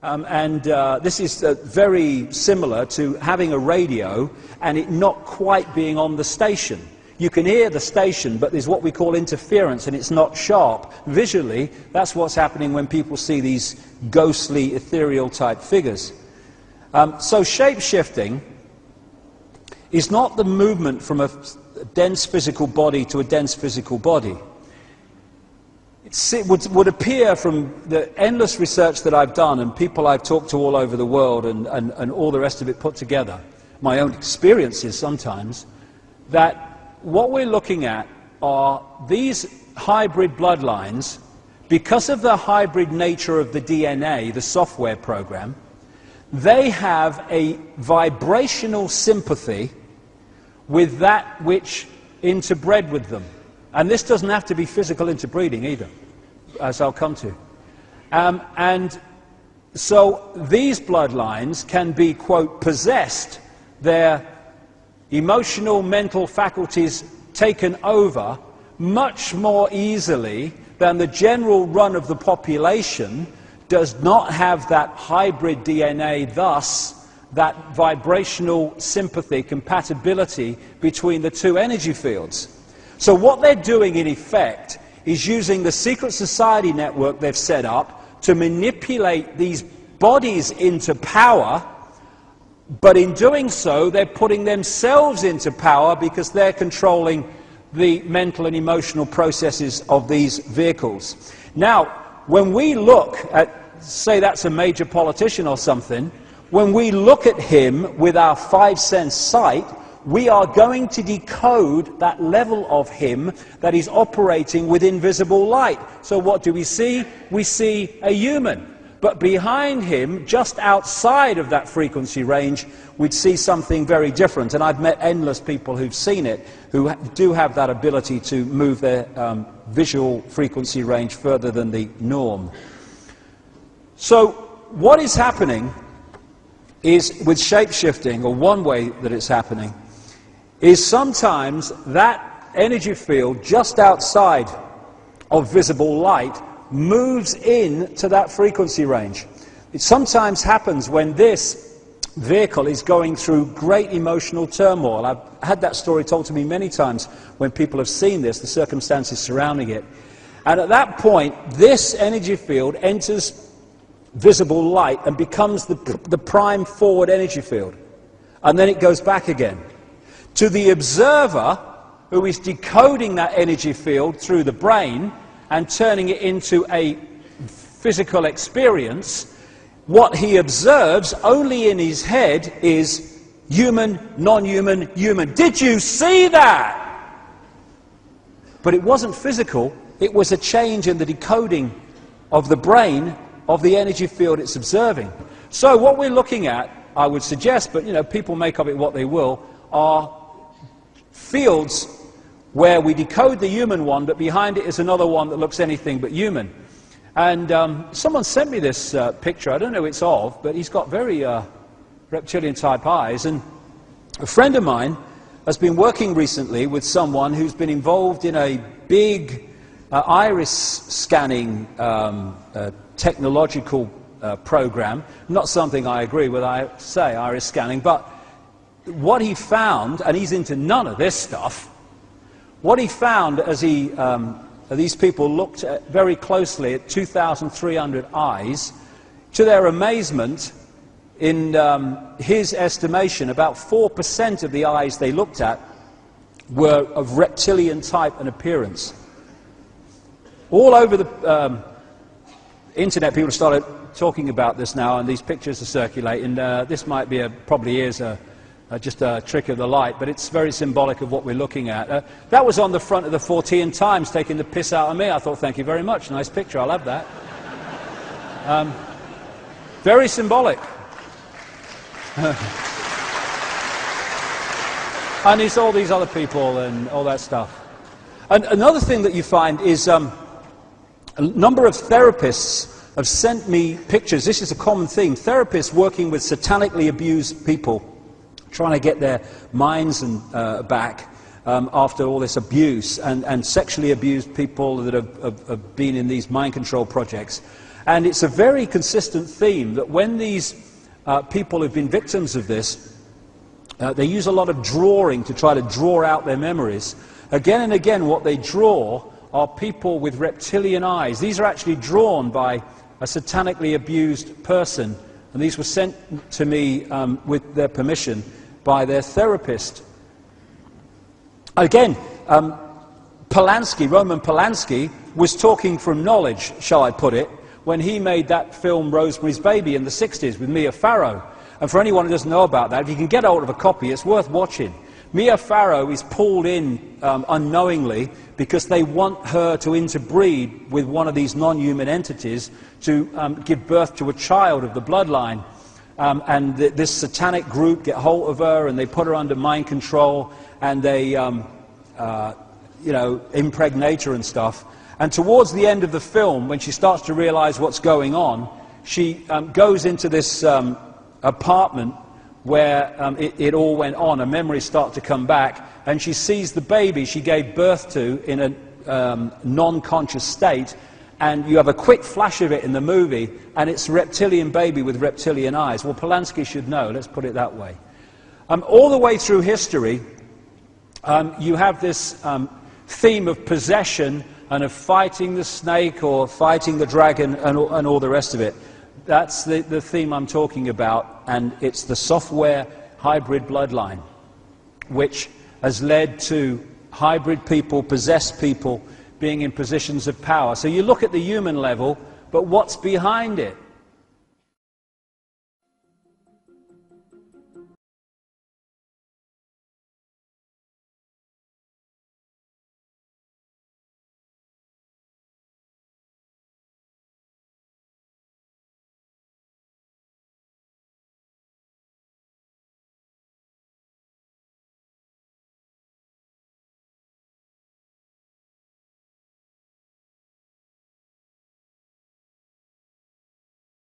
This is very similar to having a radio and it not quite being on the station. You can hear the station, but there's what we call interference, and it's not sharp. Visually, that's what's happening when people see these ghostly, ethereal-type figures. So shape-shifting is not the movement from a dense physical body to a dense physical body. It would appear from the endless research that I've done and people I've talked to all over the world and all the rest of it put together, my own experiences sometimes, that what we're looking at are these hybrid bloodlines. Because of the hybrid nature of the DNA, the software program, they have a vibrational sympathy with that which interbred with them. And this doesn't have to be physical interbreeding either, as I'll come to. And so these bloodlines can be, quote, possessed, their emotional, mental faculties taken over much more easily than the general run of the population does not have that hybrid DNA, thus that vibrational sympathy, compatibility between the two energy fields. So what they're doing in effect is using the secret society network they've set up to manipulate these bodies into power, but in doing so they're putting themselves into power because they're controlling the mental and emotional processes of these vehicles. Now, when we look at, say that's a major politician or something, when we look at him with our five-sense sight, we are going to decode that level of him that is operating with invisible light. So what do we see? We see a human. But behind him, just outside of that frequency range, we'd see something very different. And I've met endless people who've seen it, who do have that ability to move their visual frequency range further than the norm. So what is happening is, with shape-shifting, or one way that it's happening, is sometimes that energy field just outside of visible light moves in to that frequency range. It sometimes happens when this vehicle is going through great emotional turmoil. I've had that story told to me many times when people have seen this, the circumstances surrounding it. And at that point, this energy field enters visible light and becomes the prime forward energy field. And then it goes back again. To the observer, who is decoding that energy field through the brain and turning it into a physical experience, what he observes only in his head is human, non-human, human. Did you see that? But it wasn't physical, it was a change in the decoding of the brain of the energy field it's observing. So what we're looking at, I would suggest, but you know, people make of it what they will, are fields where we decode the human one, but behind it is another one that looks anything but human. And someone sent me this picture. I don't know who it's of, but he's got very reptilian-type eyes. And a friend of mine has been working recently with someone who's been involved in a big iris scanning technological program. Not something I agree with, I say, iris scanning, but what he found, and he's into none of this stuff, what he found as these people looked very closely at 2,300 eyes, to their amazement, in his estimation, about 4% of the eyes they looked at were of reptilian type and appearance. All over the internet, people have started talking about this now, and these pictures are circulating. This might be probably is just a trick of the light, but it's very symbolic of what we're looking at. That was on the front of the 14 Times, taking the piss out of me. I thought, thank you very much, nice picture, I'll have that. Very symbolic. And it's all these other people and all that stuff. And another thing that you find is a number of therapists have sent me pictures. This is a common theme. Therapists working with satanically abused people, trying to get their minds back after all this abuse, and sexually abused people that have been in these mind control projects. And it's a very consistent theme that when these people have been victims of this, they use a lot of drawing to try to draw out their memories. Again and again, what they draw are people with reptilian eyes. These are actually drawn by a satanically abused person, and these were sent to me with their permission by their therapist. Again, Roman Polanski, was talking from knowledge, shall I put it, when he made that film Rosemary's Baby in the 60s with Mia Farrow. And for anyone who doesn't know about that, if you can get hold of a copy, it's worth watching. Mia Farrow is pulled in unknowingly because they want her to interbreed with one of these non-human entities to give birth to a child of the bloodline. And this satanic group get hold of her and they put her under mind control and they impregnate her and stuff. And towards the end of the film, when she starts to realize what's going on, she goes into this apartment where it all went on, and memories start to come back, and she sees the baby she gave birth to in a non-conscious state, and you have a quick flash of it in the movie, and it's a reptilian baby with reptilian eyes. Well, Polanski should know, let's put it that way. All the way through history, you have this theme of possession and of fighting the snake or fighting the dragon and all the rest of it. That's the theme I'm talking about, and it's the software hybrid bloodline, which has led to hybrid people, possessed people, being in positions of power. So you look at the human level, but what's behind it?